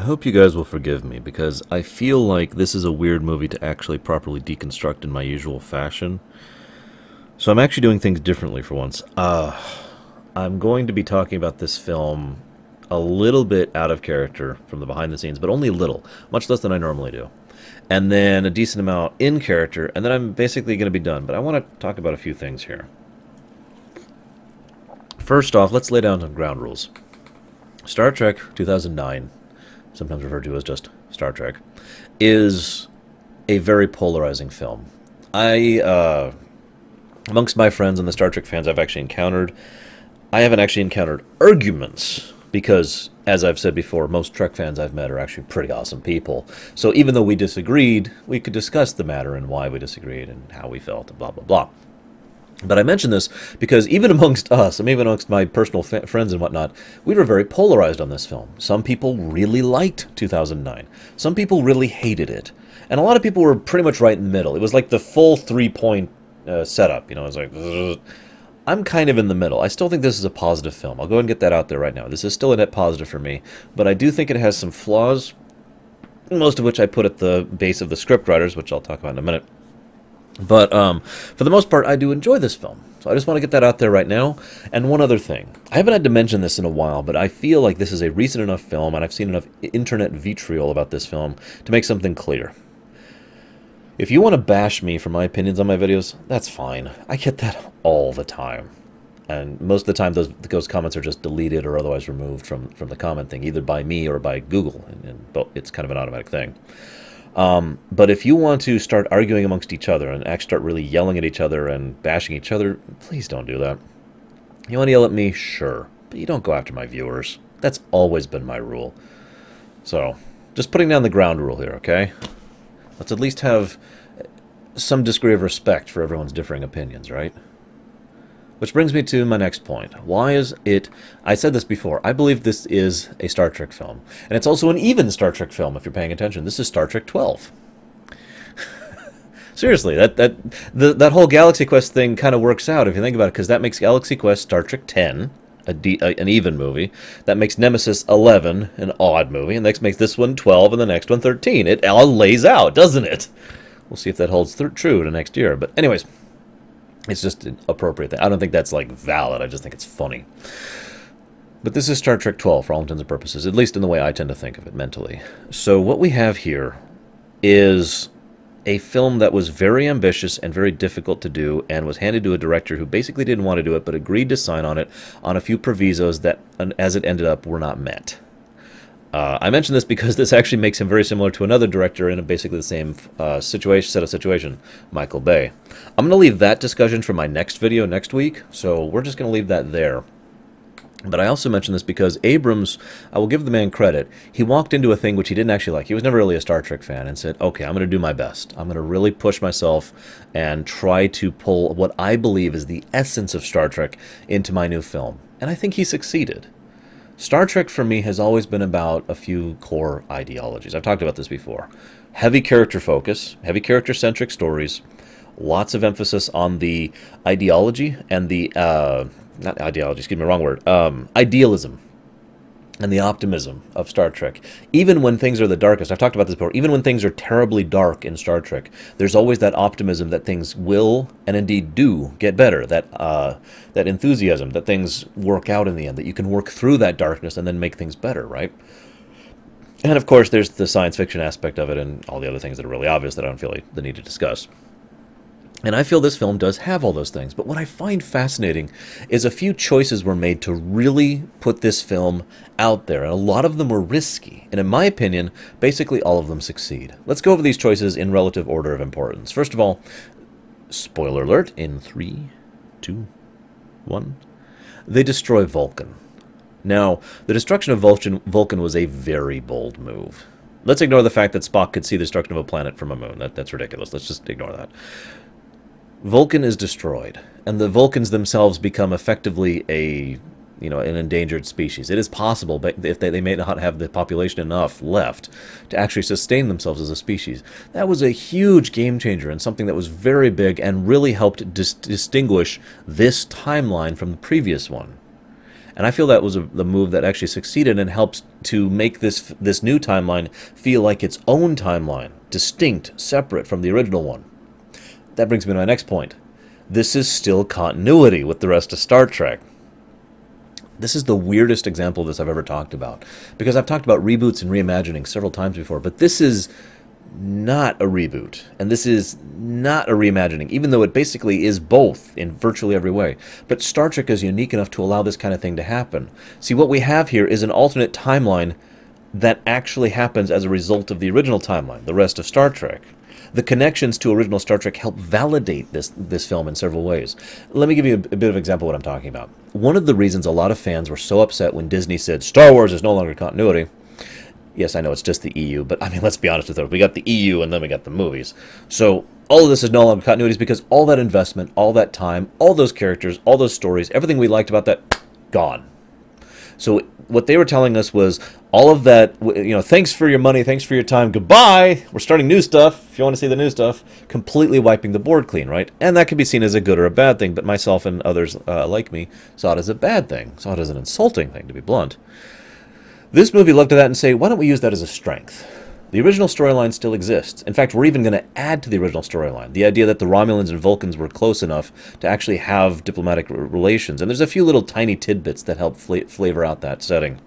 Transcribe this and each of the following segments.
I hope you guys will forgive me, because I feel like this is a weird movie to actually properly deconstruct in my usual fashion. So I'm actually doing things differently for once. I'm going to be talking about this film a little bit out of character from the behind the scenes, but only a little, much less than I normally do. And then a decent amount in character, and then I'm basically going to be done. But I want to talk about a few things here. First off, let's lay down some ground rules. Star Trek 2009, sometimes referred to as just Star Trek, is a very polarizing film. Amongst my friends and the Star Trek fans I've actually encountered, I haven't actually encountered arguments, because, as I've said before, most Trek fans I've met are actually pretty awesome people. So even though we disagreed, we could discuss the matter and why we disagreed and how we felt and blah, blah, blah. But I mention this because even amongst us, and even amongst my personal friends and whatnot, we were very polarized on this film. Some people really liked 2009. Some people really hated it. And a lot of people were pretty much right in the middle. It was like the full three-point setup. You know, it was like, ugh. I'm kind of in the middle. I still think this is a positive film. I'll go ahead and get that out there right now. This is still a net positive for me, but I do think it has some flaws, most of which I put at the base of the script writers, which I'll talk about in a minute. But for the most part, I do enjoy this film. So I just want to get that out there right now. And one other thing. I haven't had to mention this in a while, but I feel like this is a recent enough film, and I've seen enough internet vitriol about this film to make something clear. If you want to bash me for my opinions on my videos, that's fine. I get that all the time. And most of the time, those comments are just deleted or otherwise removed from the comment thing, either by me or by Google. And it's kind of an automatic thing. But if you want to start arguing amongst each other and actually start really yelling at each other and bashing each other, please don't do that. You want to yell at me? Sure. But you don't go after my viewers. That's always been my rule. So, just putting down the ground rule here, okay? Let's at least have some degree of respect for everyone's differing opinions, right? Which brings me to my next point. Why is it... I said this before. I believe this is a Star Trek film. And it's also an even Star Trek film, if you're paying attention. This is Star Trek 12. Seriously, that whole Galaxy Quest thing kind of works out, if you think about it, because that makes Galaxy Quest Star Trek 10, an even movie. That makes Nemesis 11 an odd movie, and that makes this one 12 and the next one 13. It all lays out, doesn't it? We'll see if that holds true to next year. But anyways, it's just an appropriate. I don't think that's like valid. I just think it's funny. But this is Star Trek 12 for all intents and purposes, at least in the way I tend to think of it mentally. So what we have here is a film that was very ambitious and very difficult to do, and was handed to a director who basically didn't want to do it, but agreed to sign on it on a few provisos that, as it ended up, were not met. I mention this because this actually makes him very similar to another director in basically the same set of situation, Michael Bay. I'm going to leave that discussion for my next video next week, so we're just going to leave that there. But I also mention this because Abrams, I will give the man credit, he walked into a thing which he didn't actually like. He was never really a Star Trek fan, and said, okay, I'm going to do my best. I'm going to really push myself and try to pull what I believe is the essence of Star Trek into my new film. And I think he succeeded. Star Trek for me has always been about a few core ideologies. I've talked about this before. Heavy character focus, heavy character-centric stories, lots of emphasis on the ideology and the... not ideology, excuse me, wrong word, idealism and the optimism of Star Trek. Even when things are the darkest, I've talked about this before, even when things are terribly dark in Star Trek, there's always that optimism that things will, and indeed do, get better, that enthusiasm, that things work out in the end, that you can work through that darkness and then make things better, right? And of course, there's the science fiction aspect of it and all the other things that are really obvious that I don't feel like the need to discuss. And I feel this film does have all those things. But what I find fascinating is a few choices were made to really put this film out there. And a lot of them were risky. And in my opinion, basically all of them succeed. Let's go over these choices in relative order of importance. First of all, spoiler alert, in 3, 2, 1. They destroy Vulcan. Now, the destruction of Vulcan was a very bold move. Let's ignore the fact that Spock could see the destruction of a planet from a moon. That's ridiculous. Let's just ignore that. Vulcan is destroyed, and the Vulcans themselves become effectively an endangered species. It is possible, but if they may not have the population enough left to actually sustain themselves as a species. That was a huge game changer and something that was very big and really helped distinguish this timeline from the previous one. And I feel that was the move that actually succeeded and helps to make this new timeline feel like its own timeline, distinct, separate from the original one. That brings me to my next point. This is still continuity with the rest of Star Trek. This is the weirdest example of this I've ever talked about, because I've talked about reboots and reimagining several times before, but this is not a reboot, and this is not a reimagining, even though it basically is both in virtually every way. But Star Trek is unique enough to allow this kind of thing to happen. See, what we have here is an alternate timeline that actually happens as a result of the original timeline, the rest of Star Trek. The connections to original Star Trek help validate this film in several ways. Let me give you a bit of an example of what I'm talking about. One of the reasons a lot of fans were so upset when Disney said Star Wars is no longer continuity. Yes, I know it's just the EU, but I mean, let's be honest with it. We got the EU and then we got the movies. So all of this is no longer continuity because all that investment, all that time, all those characters, all those stories, everything we liked about that, gone. So what they were telling us was all of that, thanks for your money, thanks for your time, goodbye, we're starting new stuff, if you want to see the new stuff, completely wiping the board clean, right? And that could be seen as a good or a bad thing, but myself and others like me saw it as a bad thing, saw it as an insulting thing, to be blunt. This movie looked at that and say, why don't we use that as a strength? The original storyline still exists. In fact, we're even going to add to the original storyline. The idea that the Romulans and Vulcans were close enough to actually have diplomatic relations. And there's a few little tiny tidbits that help flavor out that setting,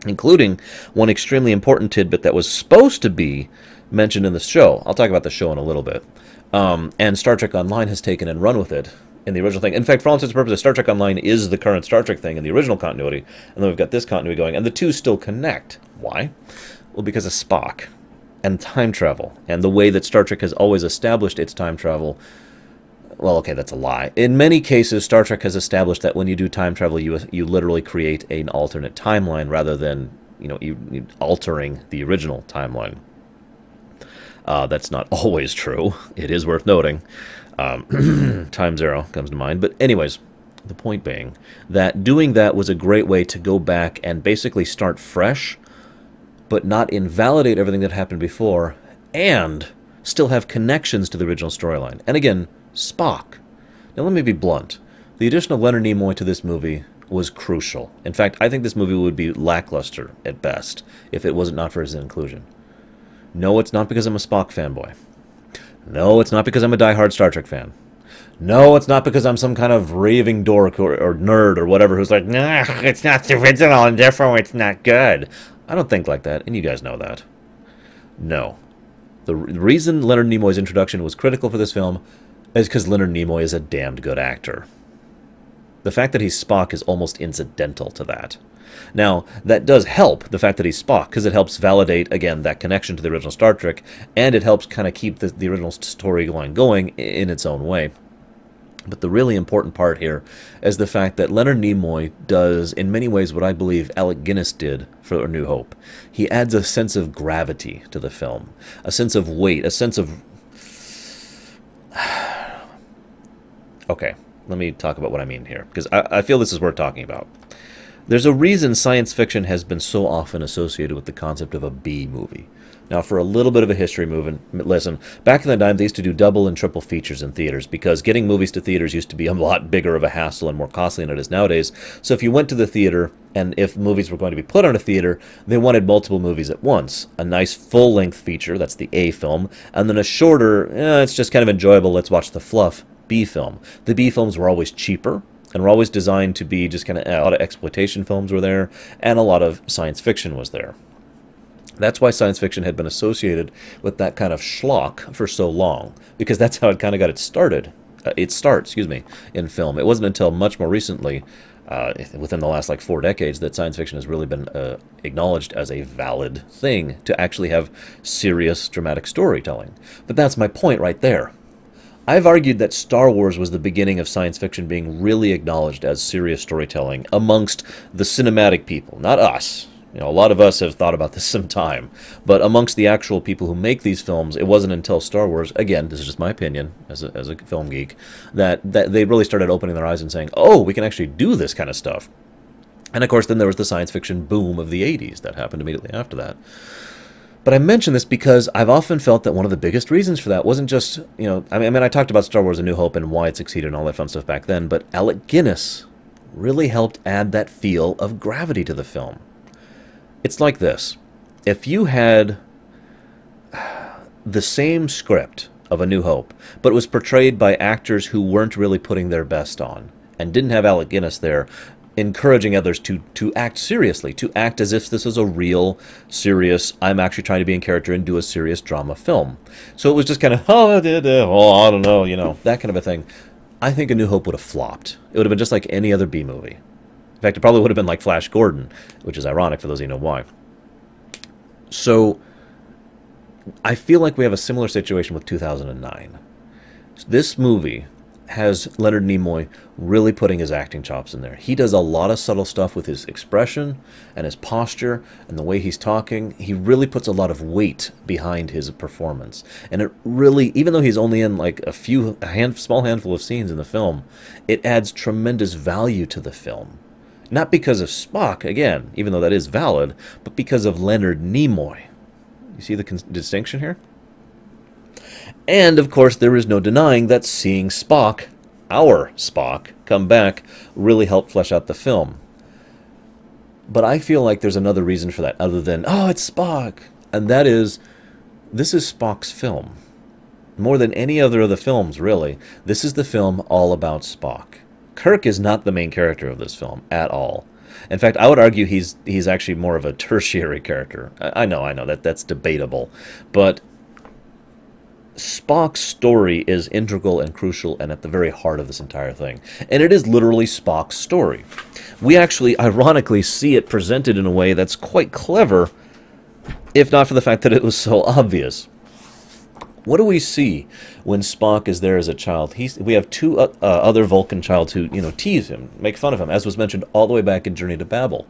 including one extremely important tidbit that was supposed to be mentioned in the show. I'll talk about the show in a little bit. And Star Trek Online has taken and run with it in the original thing. In fact, for all intents and purposes, Star Trek Online is the current Star Trek thing in the original continuity. And then we've got this continuity going. And the two still connect. Why? Well, because of Spock and time travel and the way that Star Trek has always established its time travel. Well, okay, that's a lie. In many cases, Star Trek has established that when you do time travel, you literally create an alternate timeline rather than you altering the original timeline. That's not always true. It is worth noting. Time Zero comes to mind. But anyways, the point being that doing that was a great way to go back and basically start fresh, but not invalidate everything that happened before, and still have connections to the original storyline. And again, Spock. Now let me be blunt. The addition of Leonard Nimoy to this movie was crucial. In fact, I think this movie would be lackluster at best if it wasn't not for his inclusion. No, it's not because I'm a Spock fanboy. No, it's not because I'm a diehard Star Trek fan. No, it's not because I'm some kind of raving dork or nerd or whatever who's like, nah, it's not the original and therefore it's not good. I don't think like that, and you guys know that. No. The reason Leonard Nimoy's introduction was critical for this film is because Leonard Nimoy is a damned good actor. The fact that he's Spock is almost incidental to that. Now, that does help, the fact that he's Spock, because it helps validate, again, that connection to the original Star Trek, and it helps kind of keep the original storyline going in its own way. But the really important part here is the fact that Leonard Nimoy does, in many ways, what I believe Alec Guinness did for A New Hope. He adds a sense of gravity to the film, a sense of weight, a sense of... Okay, let me talk about what I mean here, because I feel this is worth talking about. There's a reason science fiction has been so often associated with the concept of a B movie. Now, for a little bit of a history movement, listen, back in the time, they used to do double and triple features in theaters because getting movies to theaters used to be a lot bigger of a hassle and more costly than it is nowadays. So if you went to the theater, and if movies were going to be put on a theater, they wanted multiple movies at once. A nice full-length feature, that's the A film, and then a shorter, it's just kind of enjoyable, let's watch the fluff, B film. The B films were always cheaper, and were always designed to be just kind of, a lot of exploitation films were there, and a lot of science fiction was there. That's why science fiction had been associated with that kind of schlock for so long, because that's how it kind of got its start, in film. It wasn't until much more recently, within the last like 4 decades, that science fiction has really been acknowledged as a valid thing to actually have serious dramatic storytelling. But that's my point right there. I've argued that Star Wars was the beginning of science fiction being really acknowledged as serious storytelling amongst the cinematic people, not us. A lot of us have thought about this some time, but amongst the actual people who make these films, it wasn't until Star Wars, again, this is just my opinion as a film geek, that they really started opening their eyes and saying, oh, we can actually do this kind of stuff. And of course, then there was the science fiction boom of the 80s that happened immediately after that. But I mention this because I've often felt that one of the biggest reasons for that wasn't just, I talked about Star Wars A New Hope and why it succeeded and all that fun stuff back then, but Alec Guinness really helped add that feel of gravity to the film. It's like this. If you had the same script of A New Hope, but it was portrayed by actors who weren't really putting their best on, and didn't have Alec Guinness there encouraging others to act seriously, to act as if this is a real, serious, I'm actually trying to be in character and do a serious drama film. So it was just kind of, oh, I don't know, you know, that kind of a thing. I think A New Hope would have flopped. It would have been just like any other B movie. In fact, it probably would have been like Flash Gordon, which is ironic for those of you who know why. So I feel like we have a similar situation with 2009. This movie has Leonard Nimoy really putting his acting chops in there. He does a lot of subtle stuff with his expression and his posture and the way he's talking. He really puts a lot of weight behind his performance. And it really, even though he's only in like a small handful of scenes in the film, it adds tremendous value to the film. Not because of Spock, again, even though that is valid, but because of Leonard Nimoy. You see the distinction here? And, of course, there is no denying that seeing Spock, our Spock, come back really helped flesh out the film. But I feel like there's another reason for that, other than, oh, it's Spock. And that is, this is Spock's film. More than any other of the films, really. This is the film all about Spock. Kirk is not the main character of this film at all. In fact, I would argue he's actually more of a tertiary character. I know, that's debatable. But Spock's story is integral and crucial and at the very heart of this entire thing. And it is literally Spock's story. We actually, ironically, see it presented in a way that's quite clever, if not for the fact that it was so obvious. What do we see when Spock is there as a child? We have two other Vulcan childs who, tease him, make fun of him, as was mentioned all the way back in Journey to Babel.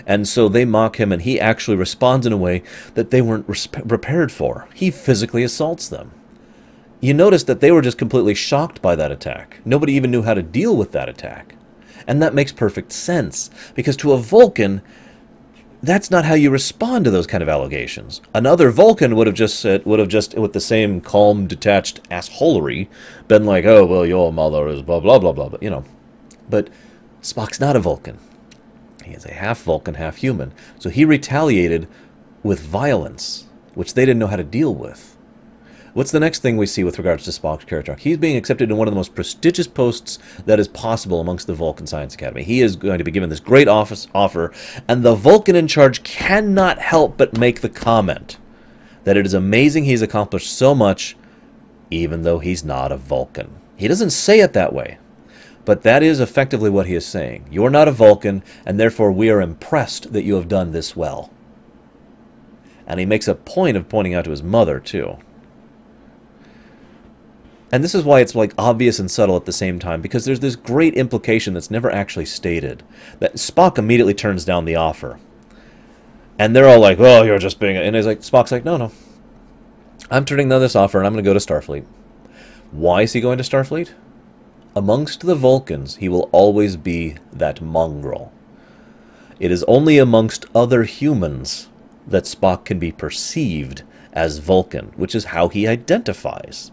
And so they mock him, and he actually responds in a way that they weren't prepared for. He physically assaults them. You notice that they were just completely shocked by that attack. Nobody even knew how to deal with that attack. And that makes perfect sense, because to a Vulcan, that's not how you respond to those kind of allegations. Another Vulcan would have just with the same calm, detached assholery, been like, oh, well, your mother is blah, blah, blah, blah, But Spock's not a Vulcan. He is a half Vulcan, half human. So he retaliated with violence, which they didn't know how to deal with. What's the next thing we see with regards to Spock's character arc? He's being accepted in one of the most prestigious posts that is possible amongst the Vulcan Science Academy. He is going to be given this great offer, and the Vulcan in charge cannot help but make the comment that it is amazing he's accomplished so much, even though he's not a Vulcan. He doesn't say it that way, but that is effectively what he is saying. You're not a Vulcan, and therefore we are impressed that you have done this well. And he makes a point of pointing out to his mother, too. And this is why it's like obvious and subtle at the same time, because there's this great implication that's never actually stated, that Spock immediately turns down the offer. And they're all like, well, you're just being... And he's like, Spock's like, no. I'm turning down this offer, and I'm going to go to Starfleet. Why is he going to Starfleet? Amongst the Vulcans, he will always be that mongrel. It is only amongst other humans that Spock can be perceived as Vulcan, which is how he identifies.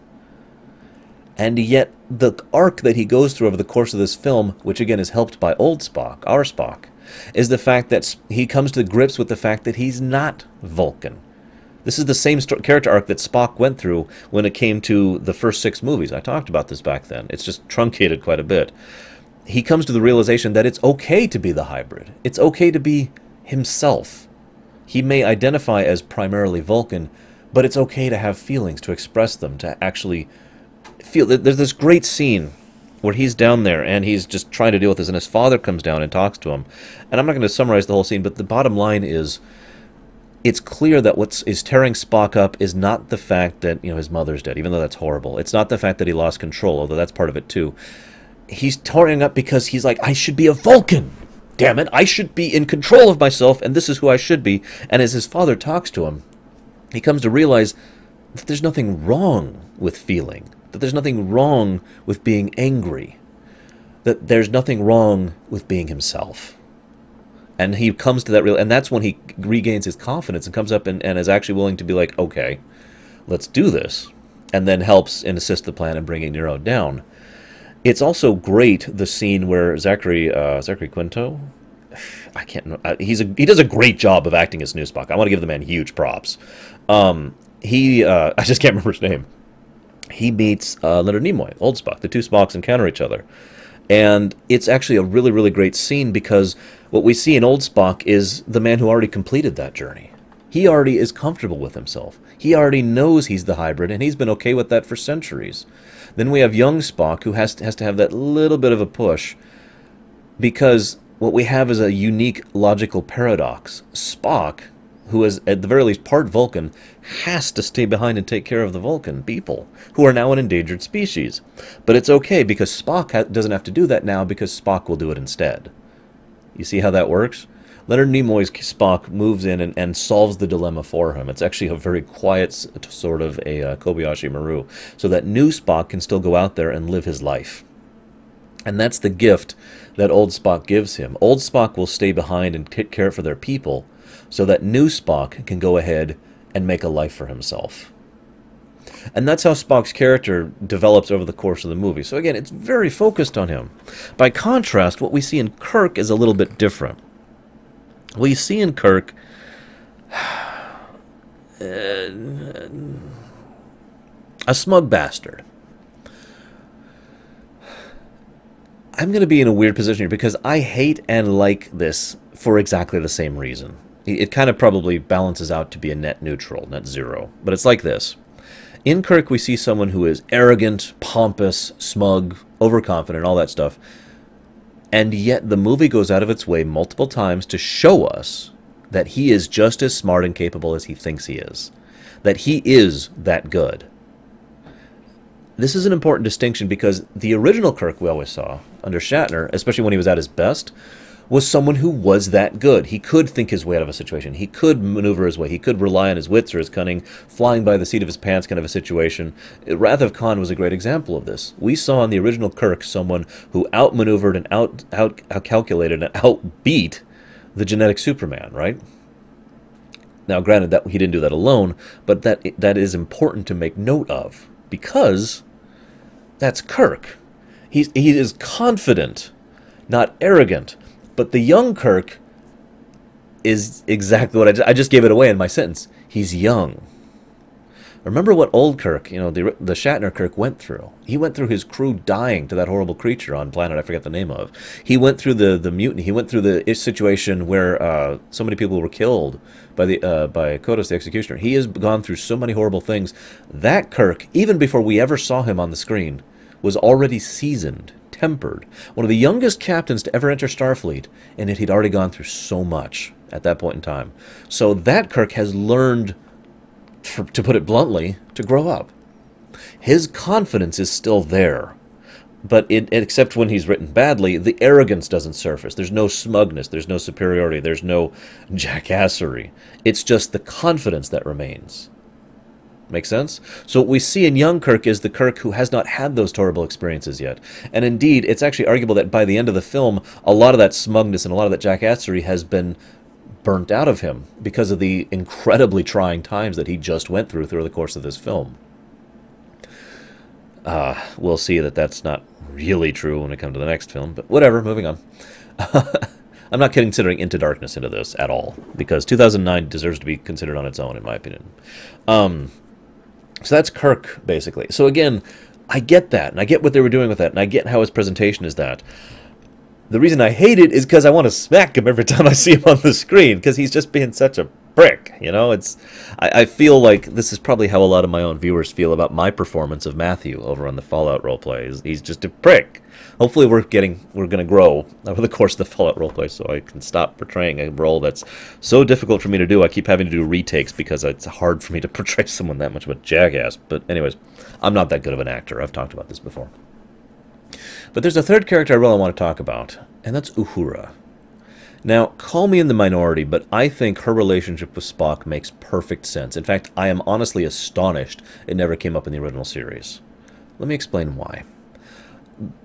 And yet, the arc that he goes through over the course of this film, which again is helped by old Spock, our Spock, is the fact that he comes to grips with the fact that he's not Vulcan. This is the same character arc that Spock went through when it came to the first 6 movies. I talked about this back then. It's just truncated quite a bit. He comes to the realization that it's okay to be the hybrid. It's okay to be himself. He may identify as primarily Vulcan, but it's okay to have feelings, to express them, to actually feel. There's this great scene where he's down there and he's just trying to deal with this, and his father comes down and talks to him. And I'm not going to summarize the whole scene, but the bottom line is, it's clear that what is tearing Spock up is not the fact that, his mother's dead, even though that's horrible. It's not the fact that he lost control, although that's part of it too. He's tearing up because he's like, I should be a Vulcan. Damn it, I should be in control of myself, and this is who I should be. And as his father talks to him, he comes to realize that there's nothing wrong with feeling, that there's nothing wrong with being angry, that there's nothing wrong with being himself. And he comes to that and that's when he regains his confidence and comes up and is actually willing to be like, okay, let's do this, and then helps and assists the plan in bringing Nero down. It's also great, the scene where Zachary Quinto, I can't know, he does a great job of acting as new Spock. I want to give the man huge props. I just can't remember his name. He meets Leonard Nimoy, old Spock. The two Spocks encounter each other. And it's actually a really, really great scene because what we see in old Spock is the man who already completed that journey. He already is comfortable with himself. He already knows he's the hybrid, and he's been okay with that for centuries. Then we have young Spock, who has to have that little bit of a push, because what we have is a unique logical paradox. Spock, who is at the very least part Vulcan, has to stay behind and take care of the Vulcan people, who are now an endangered species. But it's okay, because Spock doesn't have to do that now, because Spock will do it instead. You see how that works? Leonard Nimoy's Spock moves in and solves the dilemma for him. It's actually a very quiet sort of a Kobayashi Maru, so that new Spock can still go out there and live his life. And that's the gift that old Spock gives him. Old Spock will stay behind and take care for their people, so that new Spock can go ahead and make a life for himself. And that's how Spock's character develops over the course of the movie. So again, it's very focused on him. By contrast, what we see in Kirk is a little bit different. We see in Kirk a smug bastard. I'm going to be in a weird position here because I hate and like this for exactly the same reason. It kind of probably balances out to be a net neutral, net zero. But it's like this. In Kirk, we see someone who is arrogant, pompous, smug, overconfident, all that stuff. And yet the movie goes out of its way multiple times to show us that he is just as smart and capable as he thinks he is. That he is that good. This is an important distinction because the original Kirk we always saw, under Shatner, especially when he was at his best, was someone who was that good. He could think his way out of a situation. He could maneuver his way. He could rely on his wits or his cunning, flying by the seat of his pants kind of a situation. Wrath of Khan was a great example of this. We saw in the original Kirk someone who outmaneuvered and outcalculated and outbeat the genetic Superman, right? Now, granted, that he didn't do that alone, but that is important to make note of, because that's Kirk. He is confident, not arrogant. But the young Kirk is exactly what I just gave it away in my sentence. He's young. Remember what old Kirk, you know, the Shatner Kirk went through. He went through his crew dying to that horrible creature on planet I forget the name of. He went through the mutiny. He went through the situation where so many people were killed by Kodos the Executioner. He has gone through so many horrible things. That Kirk, even before we ever saw him on the screen, was already seasoned, tempered, one of the youngest captains to ever enter Starfleet, and yet he'd already gone through so much at that point in time. So that Kirk has learned, to put it bluntly, to grow up. His confidence is still there, but except when he's written badly, the arrogance doesn't surface. There's no smugness, there's no superiority, there's no jackassery. It's just the confidence that remains. Make sense? So what we see in young Kirk is the Kirk who has not had those horrible experiences yet. And indeed, it's actually arguable that by the end of the film, a lot of that smugness and a lot of that jackassery has been burnt out of him because of the incredibly trying times that he just went through the course of this film. We'll see that that's not really true when we come to the next film, but whatever, moving on. I'm not considering Into Darkness into this at all, because 2009 deserves to be considered on its own, in my opinion. So that's Kirk, basically. So again, I get that, and I get what they were doing with that, and I get how his presentation is that. The reason I hate it is because I want to smack him every time I see him on the screen, because he's just being such a prick, you know? I feel like this is probably how a lot of my own viewers feel about my performance of Matthew over on the Fallout roleplay. He's just a prick. Hopefully we're going to grow over the course of the Fallout roleplay, so I can stop portraying a role that's so difficult for me to do. I keep having to do retakes because it's hard for me to portray someone that much of a jackass. But anyways, I'm not that good of an actor. I've talked about this before. But there's a third character I really want to talk about, and that's Uhura. Now, call me in the minority, but I think her relationship with Spock makes perfect sense. In fact, I am honestly astonished it never came up in the original series. Let me explain why.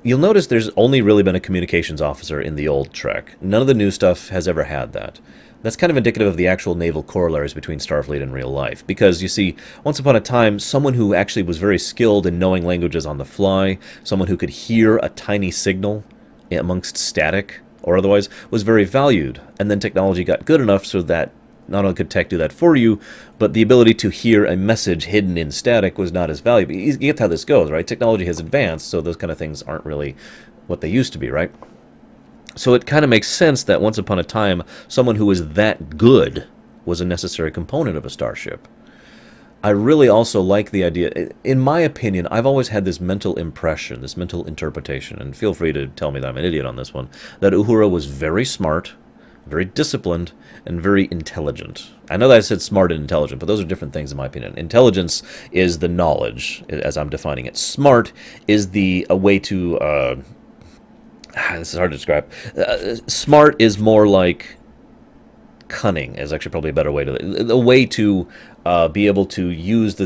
You'll notice there's only really been a communications officer in the old Trek. None of the new stuff has ever had that. That's kind of indicative of the actual naval corollaries between Starfleet and real life. Because, you see, once upon a time, someone who actually was very skilled in knowing languages on the fly, someone who could hear a tiny signal amongst static or otherwise, was very valued. And then technology got good enough so that not only could tech do that for you, but the ability to hear a message hidden in static was not as valuable. You get how this goes, right? Technology has advanced, so those kind of things aren't really what they used to be, right? So it kind of makes sense that once upon a time, someone who was that good was a necessary component of a starship. I really also like the idea, in my opinion, I've always had this mental impression, this mental interpretation, and feel free to tell me that I'm an idiot on this one, that Uhura was very smart, very disciplined, and very intelligent. I know that I said smart and intelligent, but those are different things in my opinion. Intelligence is the knowledge, as I'm defining it. Smart is a way to... this is hard to describe. Smart is more like cunning, is actually probably a better way to... A way to be able to use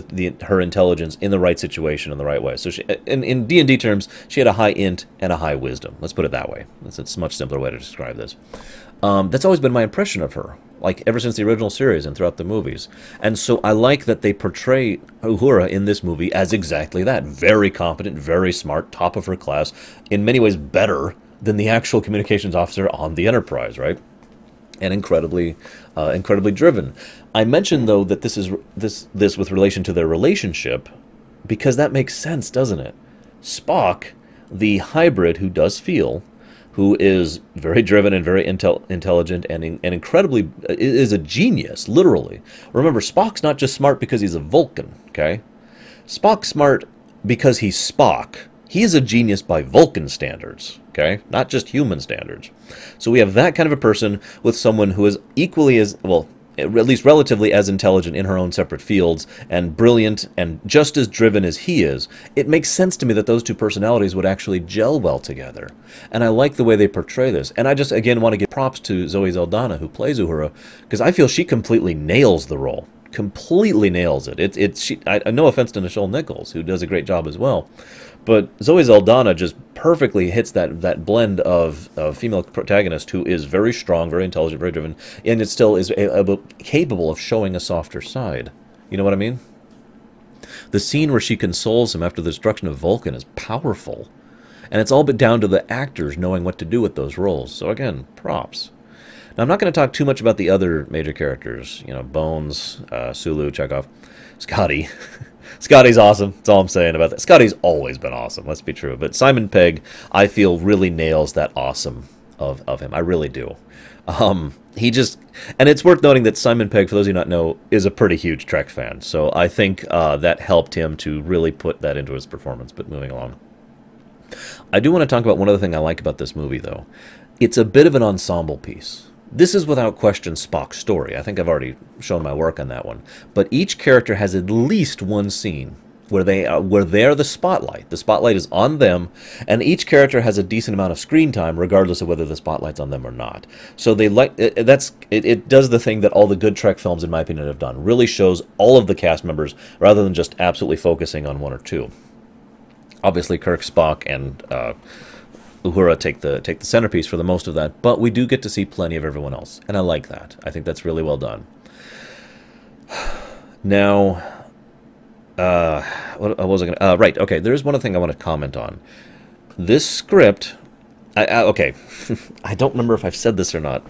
her intelligence in the right situation in the right way. So in D&D terms, she had a high int and a high wisdom. Let's put it that way. It's a much simpler way to describe this. That's always been my impression of her, like ever since the original series and throughout the movies. And so I like that they portray Uhura in this movie as exactly that. Very competent, very smart, top of her class, in many ways better than the actual communications officer on the Enterprise, right? And incredibly driven. I mentioned, though, that this with relation to their relationship, because that makes sense, doesn't it? Spock, the hybrid who does feel, who is very driven and very intelligent and incredibly is a genius, literally. Remember, Spock's not just smart because he's a Vulcan, okay? Spock's smart because he's Spock. He is a genius by Vulcan standards, okay? Not just human standards. So we have that kind of a person with someone who is equally as, well, at least relatively as intelligent in her own separate fields, and brilliant and just as driven as he is. It makes sense to me that those two personalities would actually gel well together. And I like the way they portray this. And I just, again, want to give props to Zoe Saldana, who plays Uhura, because I feel she completely nails the role. Completely nails it. No offense to Nichelle Nichols, who does a great job as well. But Zoe Saldana just perfectly hits that blend of female protagonist who is very strong, very intelligent, very driven, and it still is capable of showing a softer side. You know what I mean? The scene where she consoles him after the destruction of Vulcan is powerful. And it's all but down to the actors knowing what to do with those roles. So again, props. Now, I'm not going to talk too much about the other major characters. You know, Bones, Sulu, Chekhov, Scotty. Scotty's awesome. That's all I'm saying about that. Scotty's always been awesome, let's be true. But Simon Pegg, I feel, really nails that awesome of him. I really do. He just... And it's worth noting that Simon Pegg, for those of you who not know, is a pretty huge Trek fan. So I think that helped him to really put that into his performance. But moving along. I do want to talk about one other thing I like about this movie, though. It's a bit of an ensemble piece. This is without question Spock's story. I think I've already shown my work on that one. But each character has at least one scene where they're the spotlight. The spotlight is on them, and each character has a decent amount of screen time, regardless of whether the spotlight's on them or not. So they it does the thing that all the good Trek films, in my opinion, have done. Really shows all of the cast members rather than just absolutely focusing on one or two. Obviously, Kirk, Spock, and Uhura take the centerpiece for the most of that, but we do get to see plenty of everyone else, and I like that. I think that's really well done. Now, what was I going to... right, okay, there's one other thing I want to comment on. This script... okay, I don't remember if I've said this or not.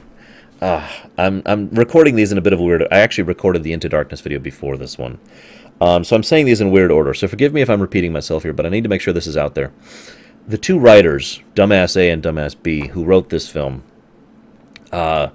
I'm recording these in a bit of a weird... I actually recorded the Into Darkness video before this one. So I'm saying these in weird order, so forgive me if I'm repeating myself here, but I need to make sure this is out there. The two writers, Dumbass A and Dumbass B, who wrote this film, well,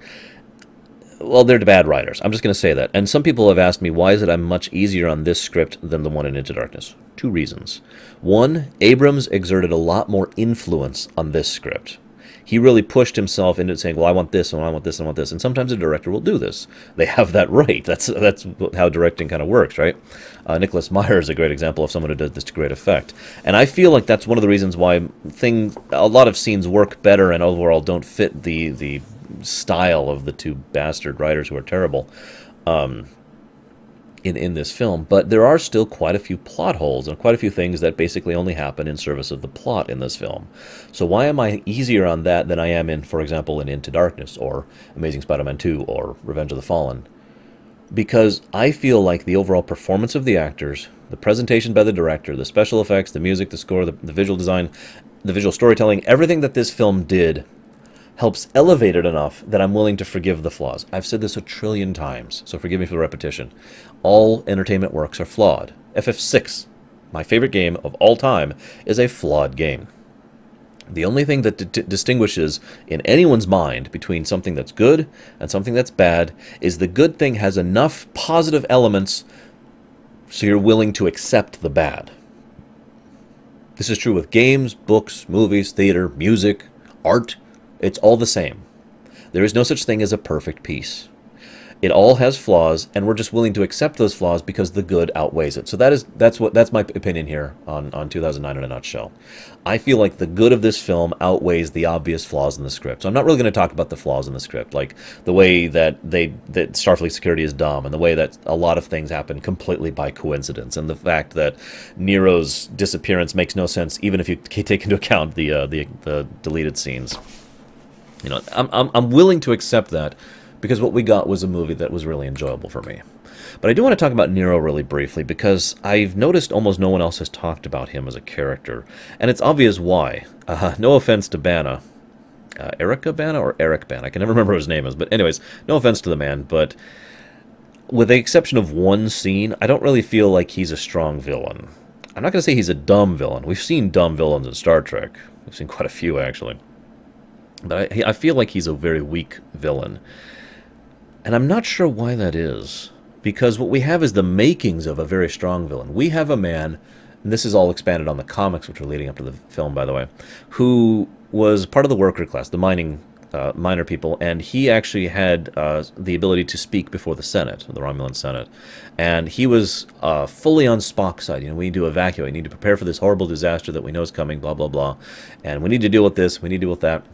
they're bad writers. I'm just going to say that. And some people have asked me, why is it I'm much easier on this script than the one in Into Darkness? Two reasons. One, Abrams exerted a lot more influence on this script. He really pushed himself into saying, well, I want this, and I want this, and I want this. And sometimes a director will do this. They have that right. That's how directing kind of works, right? Nicholas Meyer is a great example of someone who does this to great effect. And I feel like that's one of the reasons why a lot of scenes work better and overall don't fit the style of the two bastard writers who are terrible. in this film, but there are still quite a few plot holes and quite a few things that basically only happen in service of the plot in this film. So why am I easier on that than I am in, for example, in Into Darkness or Amazing Spider-Man 2 or Revenge of the Fallen? Because I feel like the overall performance of the actors, the presentation by the director, the special effects, the music, the score, the visual design, the visual storytelling, everything that this film did helps elevate it enough that I'm willing to forgive the flaws. I've said this a trillion times, so forgive me for the repetition. All entertainment works are flawed. FF6, my favorite game of all time, is a flawed game. The only thing that distinguishes in anyone's mind between something that's good and something that's bad is the good thing has enough positive elements so you're willing to accept the bad. This is true with games, books, movies, theater, music, art. It's all the same. There is no such thing as a perfect piece. It all has flaws, and we're just willing to accept those flaws because the good outweighs it. So that's my opinion here on 2009 in a nutshell. I feel like the good of this film outweighs the obvious flaws in the script. So I'm not really going to talk about the flaws in the script, like the way that Starfleet security is dumb, and the way that a lot of things happen completely by coincidence, and the fact that Nero's disappearance makes no sense, even if you take into account the deleted scenes. You know, I'm willing to accept that, because what we got was a movie that was really enjoyable for me. But I do want to talk about Nero really briefly, because I've noticed almost no one else has talked about him as a character. And it's obvious why. No offense to Bana. Erica Bana or Eric Bana? I can never remember what his name is. But anyways, no offense to the man, but with the exception of one scene, I don't really feel like he's a strong villain. I'm not going to say he's a dumb villain. We've seen dumb villains in Star Trek. We've seen quite a few, actually. But I feel like he's a very weak villain. And I'm not sure why that is, because what we have is the makings of a very strong villain. We have a man, and this is all expanded on the comics, which are leading up to the film, by the way, who was part of the worker class, the miner people, and he actually had the ability to speak before the Senate, the Romulan Senate. And he was fully on Spock's side. You know, we need to evacuate, we need to prepare for this horrible disaster that we know is coming, blah, blah, blah. And we need to deal with this, we need to deal with that.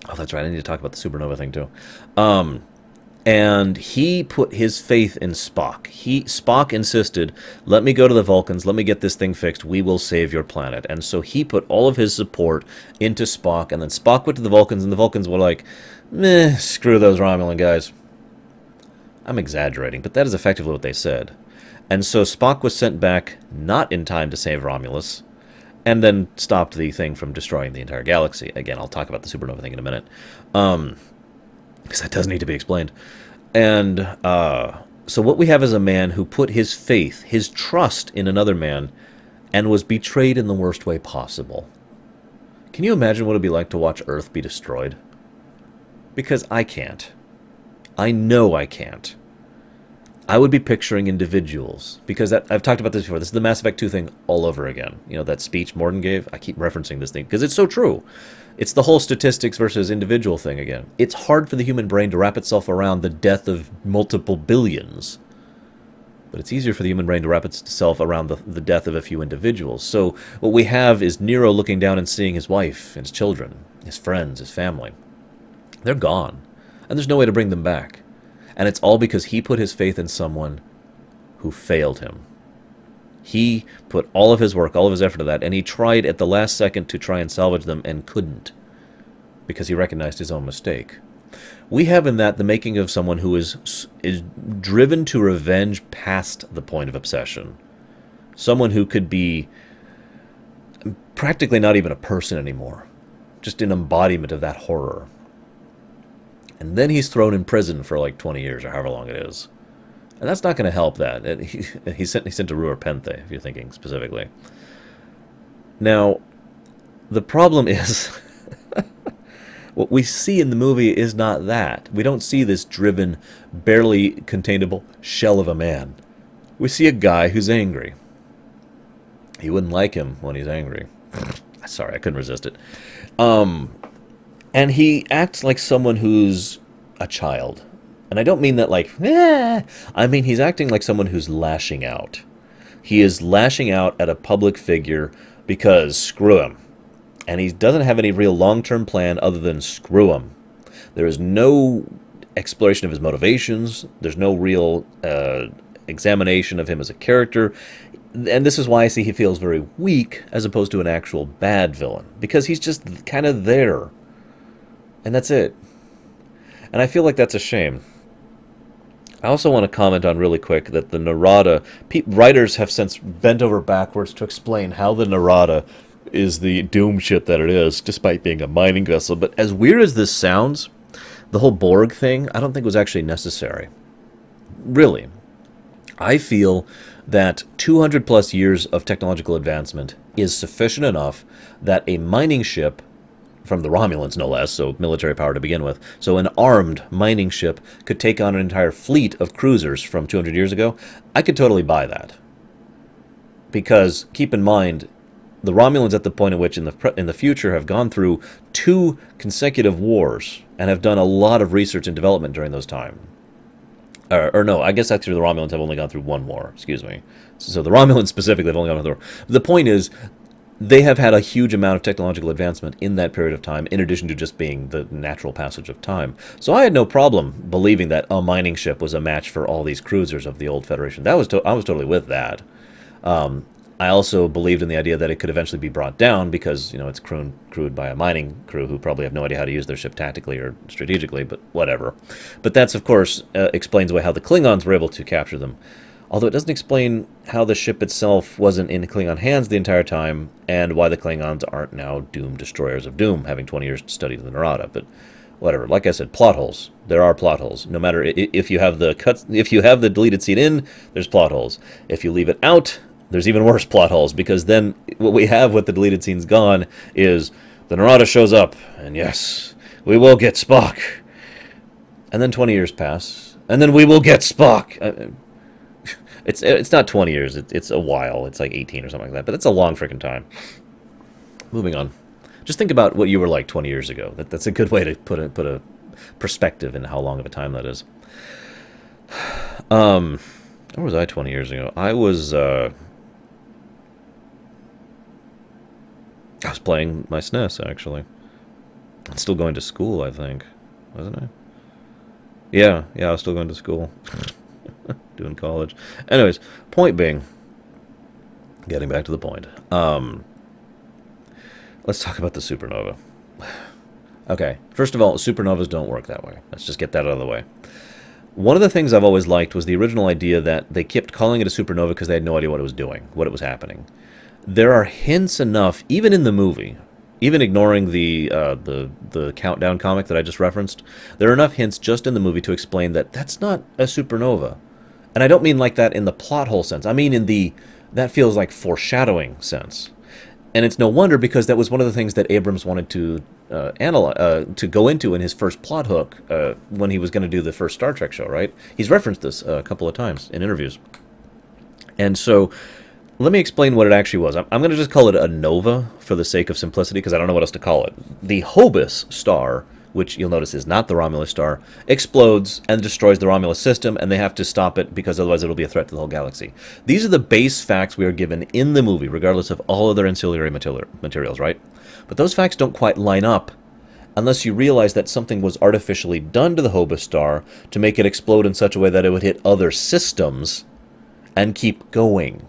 Oh, that's right, I need to talk about the supernova thing, too. And he put his faith in Spock. Spock insisted, let me go to the Vulcans, let me get this thing fixed, we will save your planet. And so he put all of his support into Spock, and then Spock went to the Vulcans, and the Vulcans were like, meh, screw those Romulan guys. I'm exaggerating, but that is effectively what they said. And so Spock was sent back, not in time to save Romulus, and then stopped the thing from destroying the entire galaxy. Again, I'll talk about the supernova thing in a minute. Because that does need to be explained. And so what we have is a man who put his faith, his trust in another man, and was betrayed in the worst way possible. Can you imagine what it would be like to watch Earth be destroyed? Because I can't. I know I can't. I would be picturing individuals, because I've talked about this before. This is the Mass Effect 2 thing all over again. You know, that speech Morden gave? I keep referencing this thing, because it's so true. It's the whole statistics versus individual thing again. It's hard for the human brain to wrap itself around the death of multiple billions. But it's easier for the human brain to wrap itself around the death of a few individuals. So what we have is Nero looking down and seeing his wife, his children, his friends, his family. They're gone. And there's no way to bring them back. And it's all because he put his faith in someone who failed him. He put all of his work, all of his effort into that, and he tried at the last second to try and salvage them and couldn't, because he recognized his own mistake. We have in that the making of someone who is driven to revenge past the point of obsession. Someone who could be practically not even a person anymore, just an embodiment of that horror. And then he's thrown in prison for like 20 years or however long it is. And that's not going to help that. He's sent to Ruhr Penthe, if you're thinking specifically. Now, the problem is, what we see in the movie is not that. We don't see this driven, barely containable shell of a man. We see a guy who's angry. You wouldn't like him when he's angry. Sorry, I couldn't resist it. And he acts like someone who's a child. And I don't mean that like, eh. I mean he's acting like someone who's lashing out. He is lashing out at a public figure because screw him. And he doesn't have any real long-term plan other than screw him. There is no exploration of his motivations. There's no real examination of him as a character. And this is why I see he feels very weak as opposed to an actual bad villain. Because he's just kind of there. And that's it. And I feel like that's a shame. I also want to comment on really quick that the Narada... writers have since bent over backwards to explain how the Narada is the doom ship that it is, despite being a mining vessel. But as weird as this sounds, the whole Borg thing, I don't think was actually necessary. Really. I feel that 200 plus years of technological advancement is sufficient enough that a mining ship, from the Romulans no less, so military power to begin with, so an armed mining ship could take on an entire fleet of cruisers from 200 years ago. I could totally buy that. Because, keep in mind, the Romulans at the point at which in the future have gone through 2 consecutive wars and have done a lot of research and development during those time. Or no, I guess actually the Romulans have only gone through 1 war, excuse me. So the Romulans specifically have only gone through 1 war. The point is, they have had a huge amount of technological advancement in that period of time, in addition to just being the natural passage of time. So I had no problem believing that a mining ship was a match for all these cruisers of the old Federation. I was totally with that. I also believed in the idea that it could eventually be brought down because, you know, it's crewed by a mining crew who probably have no idea how to use their ship tactically or strategically, but whatever. But that's, of course, explains away how the Klingons were able to capture them. Although it doesn't explain how the ship itself wasn't in Klingon hands the entire time, and why the Klingons aren't now doomed destroyers of doom, having 20 years to study the Narada. But whatever. Like I said, plot holes. There are plot holes. No matter if you have the deleted scene in, there's plot holes. If you leave it out, there's even worse plot holes, because then what we have with the deleted scenes gone is the Narada shows up, and yes, we will get Spock. And then 20 years pass, and then we will get Spock. It's not 20 years, it's a while. It's like 18 or something like that, but that's a long freaking time. Moving on. Just think about what you were like 20 years ago. That's a good way to put a perspective in how long of a time that is. Where was I 20 years ago? I was playing my SNES, actually. I'm still going to school, I think. Wasn't I? Yeah, I was still going to school. Doing college. Anyways, point being, getting back to the point. Let's talk about the supernova. Okay, first of all, supernovas don't work that way. Let's just get that out of the way. One of the things I've always liked was the original idea that they kept calling it a supernova because they had no idea what it was doing, what it was happening. There are hints enough, even in the movie, even ignoring the Countdown comic that I just referenced, there are enough hints just in the movie to explain that that's not a supernova. And I don't mean like that in the plot hole sense. I mean in the, that feels like foreshadowing sense. And it's no wonder, because that was one of the things that Abrams wanted to to go into in his first plot hook when he was going to do the first Star Trek show, right? He's referenced this a couple of times in interviews. And so, let me explain what it actually was. I'm going to just call it a nova for the sake of simplicity, because I don't know what else to call it. The Hobus Star, which you'll notice is not the Romulus star, explodes and destroys the Romulus system, and they have to stop it because otherwise it'll be a threat to the whole galaxy. These are the base facts we are given in the movie, regardless of all other ancillary materials, right? But those facts don't quite line up unless you realize that something was artificially done to the Hobus Star to make it explode in such a way that it would hit other systems and keep going.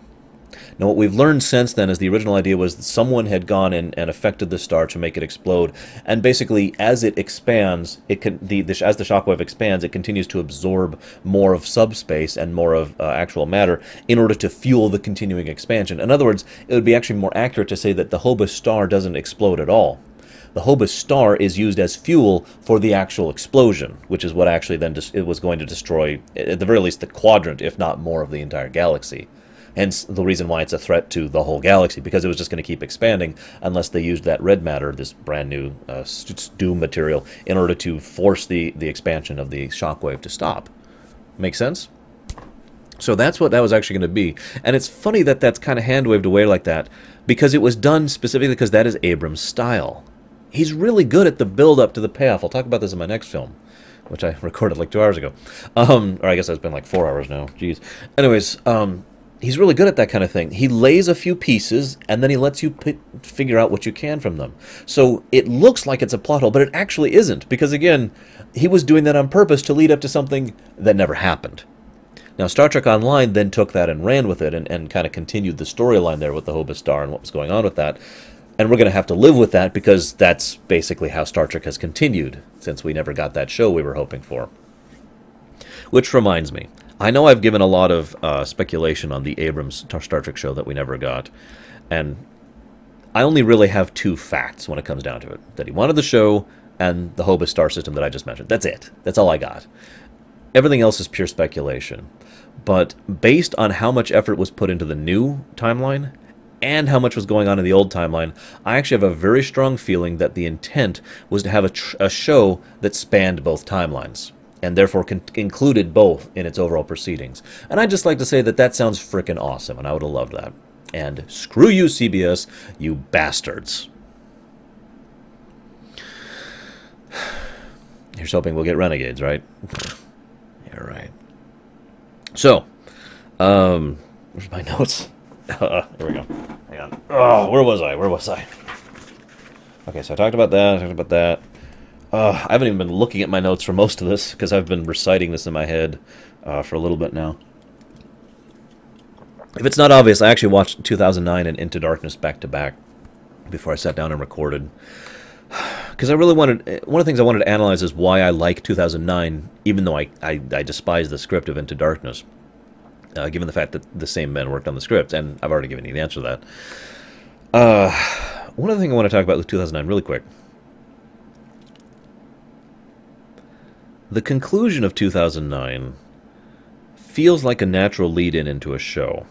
Now, what we've learned since then is the original idea was that someone had gone and affected the star to make it explode, and basically, as it expands, as the shockwave expands, it continues to absorb more of subspace and more of actual matter in order to fuel the continuing expansion. In other words, it would be actually more accurate to say that the Hobus Star doesn't explode at all. The Hobus Star is used as fuel for the actual explosion, which is what actually then it was going to destroy, at the very least, the quadrant, if not more of the entire galaxy. Hence the reason why it's a threat to the whole galaxy, because it was just going to keep expanding unless they used that red matter, this brand new doom material, in order to force the expansion of the shockwave to stop. Make sense? So that's what that was actually going to be. And it's funny that that's kind of hand-waved away like that, because it was done specifically because that is Abrams' style. He's really good at the build-up to the payoff. I'll talk about this in my next film, which I recorded like 2 hours ago. Or I guess it's been like 4 hours now. Jeez. Anyways, he's really good at that kind of thing. He lays a few pieces, and then he lets you figure out what you can from them. So it looks like it's a plot hole, but it actually isn't, because, again, he was doing that on purpose to lead up to something that never happened. Now, Star Trek Online then took that and ran with it and kind of continued the storyline there with the Hobus Star and what was going on with that. And we're going to have to live with that because that's basically how Star Trek has continued since we never got that show we were hoping for. Which reminds me, I know I've given a lot of speculation on the Abrams Star Trek show that we never got, and I only really have 2 facts when it comes down to it. That he wanted the show and the Hobus Star system that I just mentioned. That's it. That's all I got. Everything else is pure speculation. But based on how much effort was put into the new timeline and how much was going on in the old timeline, I actually have a very strong feeling that the intent was to have a show that spanned both timelines, and therefore included both in its overall proceedings. And I'd just like to say that that sounds frickin' awesome, and I would have loved that. And screw you, CBS, you bastards. Here's hoping we'll get Renegades, right? Yeah, right. So, where's my notes? Here we go. Hang on. Oh, where was I? Okay, so I talked about that. I haven't even been looking at my notes for most of this, because I've been reciting this in my head for a little bit now. If it's not obvious, I actually watched 2009 and Into Darkness back-to-back before I sat down and recorded. Because I really wanted... One of the things I wanted to analyze is why I like 2009, even though I despise the script of Into Darkness, given the fact that the same men worked on the script, and I've already given you the answer to that. One other thing I want to talk about with 2009 really quick. The conclusion of 2009 feels like a natural lead-in into a show.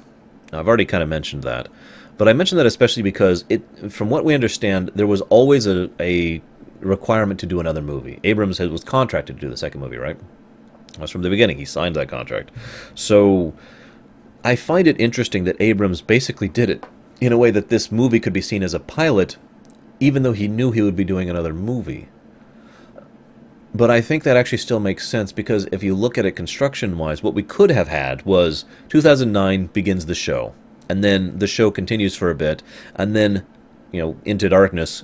Now, I've already kind of mentioned that. But I mention that especially because, from what we understand, there was always a requirement to do another movie. Abrams was contracted to do the second movie, right? That's from the beginning. He signed that contract. So I find it interesting that Abrams basically did it in a way that this movie could be seen as a pilot, even though he knew he would be doing another movie. But I think that actually still makes sense, because if you look at it construction-wise, what we could have had was 2009 begins the show, and then the show continues for a bit, and then, Into Darkness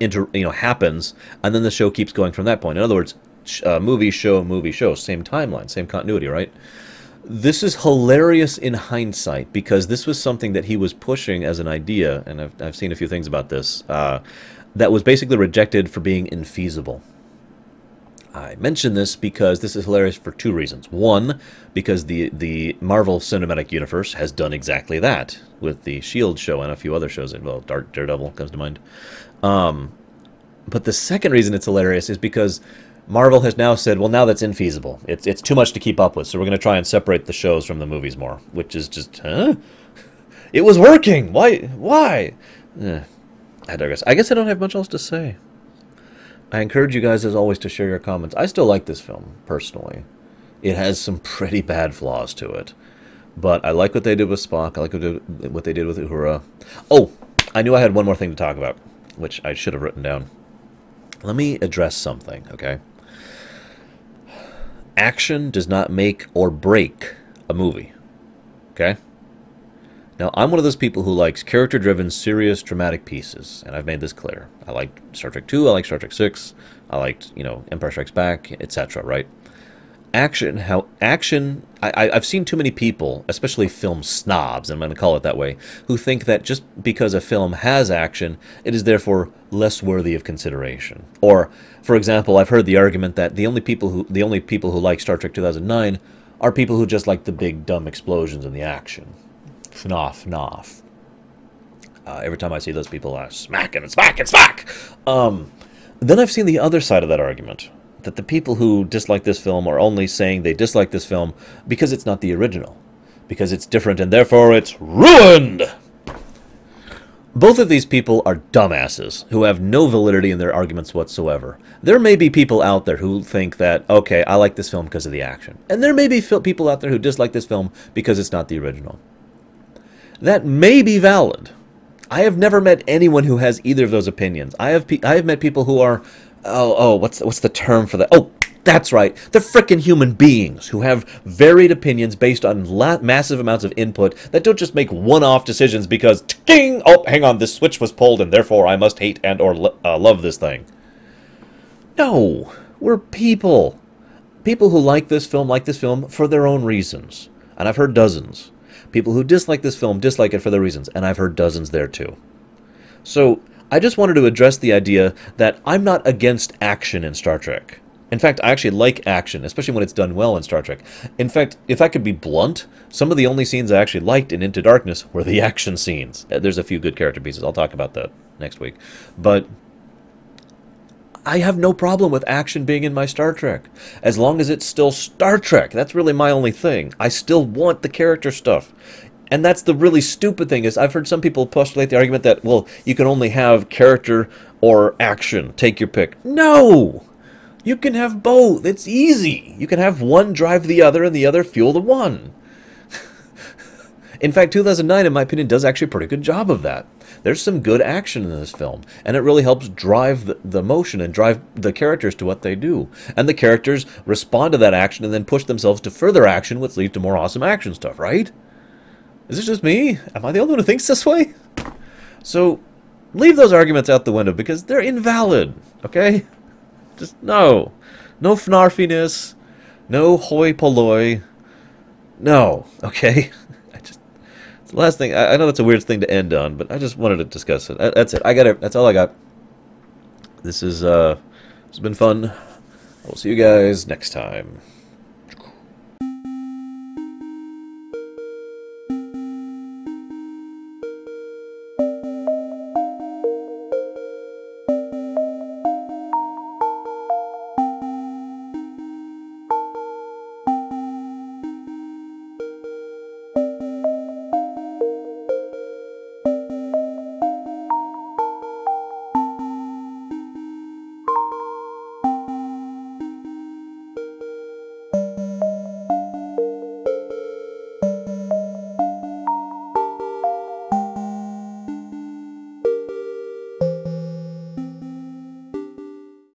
happens, and then the show keeps going from that point. In other words, movie, show, same timeline, same continuity, right? This is hilarious in hindsight, because this was something that he was pushing as an idea, and I've seen a few things about this, that was basically rejected for being infeasible. I mention this because this is hilarious for 2 reasons. One, because the Marvel Cinematic Universe has done exactly that with the S.H.I.E.L.D. show and a few other shows. Well, Daredevil comes to mind. But the second reason it's hilarious is because Marvel has now said, well, now that's infeasible. It's too much to keep up with, so we're going to try and separate the shows from the movies more, which is just, huh? It was working! Why? I digress. I guess I don't have much else to say. I encourage you guys, as always, to share your comments. I still like this film, personally. It has some pretty bad flaws to it. But I like what they did with Spock. I like what they did with Uhura. Oh, I knew I had one more thing to talk about, which I should have written down. Let me address something, okay? Action does not make or break a movie, okay? Now, I'm one of those people who likes character-driven, serious, dramatic pieces, and I've made this clear. I liked Star Trek 2, I liked Star Trek 6, I liked, Empire Strikes Back, etc., right? I've seen too many people, especially film snobs, and I'm going to call it that way, who think that just because a film has action, it is therefore less worthy of consideration. Or, for example, I've heard the argument that the only people who like Star Trek 2009 are people who just like the big, dumb explosions and the action. FNAF. Every time I see those people, smack and smack and smack! Then I've seen the other side of that argument, that the people who dislike this film are only saying they dislike this film because it's not the original, because it's different and therefore it's ruined! Both of these people are dumbasses who have no validity in their arguments whatsoever. There may be people out there who think that, okay, I like this film because of the action. And there may be people out there who dislike this film because it's not the original. That may be valid. I have never met anyone who has either of those opinions. I have met people who are, what's the term for that? Oh, that's right. They're frickin' human beings who have varied opinions based on massive amounts of input that don't just make one-off decisions because, ting! Oh, hang on, this switch was pulled and therefore I must hate and or love this thing. No, we're people. People who like this film for their own reasons. And I've heard dozens. People who dislike this film dislike it for their reasons, and I've heard dozens there too. So, I just wanted to address the idea that I'm not against action in Star Trek. In fact, I actually like action, especially when it's done well in Star Trek. In fact, if I could be blunt, some of the only scenes I actually liked in Into Darkness were the action scenes. There's a few good character pieces. I'll talk about that next week. But I have no problem with action being in my Star Trek, as long as it's still Star Trek. That's really my only thing. I still want the character stuff. And that's the really stupid thing, is I've heard some people postulate the argument that, well, you can only have character or action. Take your pick. No! You can have both. It's easy. You can have one drive the other and the other fuel the one. In fact, 2009, in my opinion, does actually a pretty good job of that. There's some good action in this film, and it really helps drive the motion and drive the characters to what they do. And the characters respond to that action and then push themselves to further action, which leads to more awesome action stuff, right? Is it just me? Am I the only one who thinks this way? So, leave those arguments out the window, because they're invalid, okay? Just no. No fnarfiness. No hoi polloi. No, okay? It's the last thing. I know that's a weird thing to end on, but I just wanted to discuss it. That's it. I got it. That's all I got. This is, it's been fun. I'll see you guys next time.